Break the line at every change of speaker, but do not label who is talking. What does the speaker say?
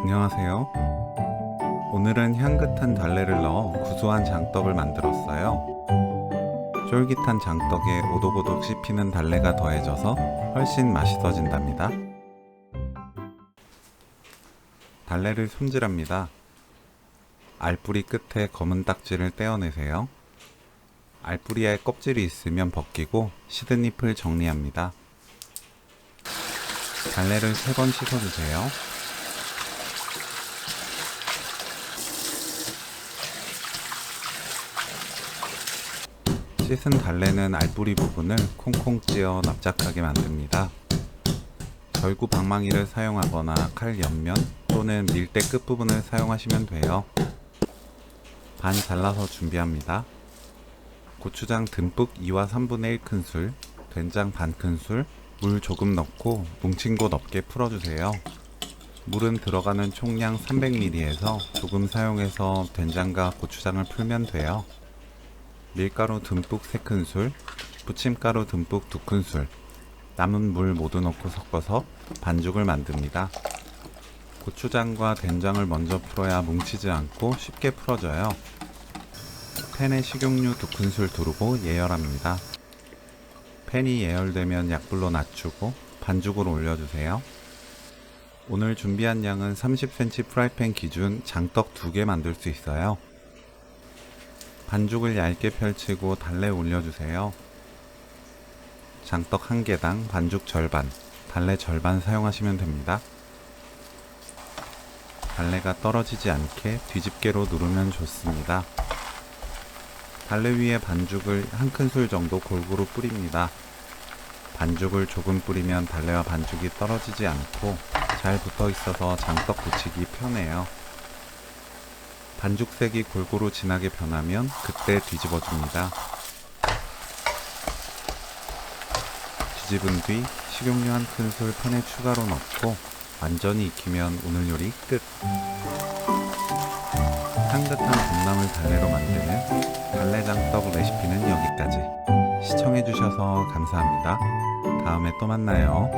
안녕하세요. 오늘은 향긋한 달래를 넣어 구수한 장떡을 만들었어요. 쫄깃한 장떡에 오독오독 씹히는 달래가 더해져서 훨씬 맛있어진답니다. 달래를 손질합니다. 알뿌리 끝에 검은 딱지를 떼어내세요. 알뿌리에 껍질이 있으면 벗기고 시드잎을 정리합니다. 달래를 3번 씻어주세요. 씻은 달래는 알뿌리 부분을 콩콩 찧어 납작하게 만듭니다. 절구 방망이를 사용하거나 칼 옆면 또는 밀대 끝부분을 사용하시면 돼요. 반 잘라서 준비합니다. 고추장 듬뿍 2와 3분의 1큰술, 된장 반큰술, 물 조금 넣고 뭉친 곳 없게 풀어주세요. 물은 들어가는 총량 300ml에서 조금 사용해서 된장과 고추장을 풀면 돼요. 밀가루 듬뿍 3큰술, 부침가루 듬뿍 2큰술, 남은 물 모두 넣고 섞어서 반죽을 만듭니다. 고추장과 된장을 먼저 풀어야 뭉치지 않고 쉽게 풀어져요. 팬에 식용유 2큰술 두르고 예열합니다. 팬이 예열되면 약불로 낮추고 반죽을 올려주세요. 오늘 준비한 양은 30cm 프라이팬 기준 장떡 2개 만들 수 있어요. 반죽을 얇게 펼치고 달래 올려주세요. 장떡 1개당 반죽 절반, 달래 절반 사용하시면 됩니다. 달래가 떨어지지 않게 뒤집개로 누르면 좋습니다. 달래 위에 반죽을 1큰술 정도 골고루 뿌립니다. 반죽을 조금 뿌리면 달래와 반죽이 떨어지지 않고 잘 붙어 있어서 장떡 부치기 편해요. 반죽색이 골고루 진하게 변하면 그때 뒤집어 줍니다. 뒤집은 뒤 식용유 1큰술 팬에 추가로 넣고 완전히 익히면 오늘 요리 끝! 향긋한 봄나물 달래로 만드는 달래장떡 레시피는 여기까지. 시청해주셔서 감사합니다. 다음에 또 만나요.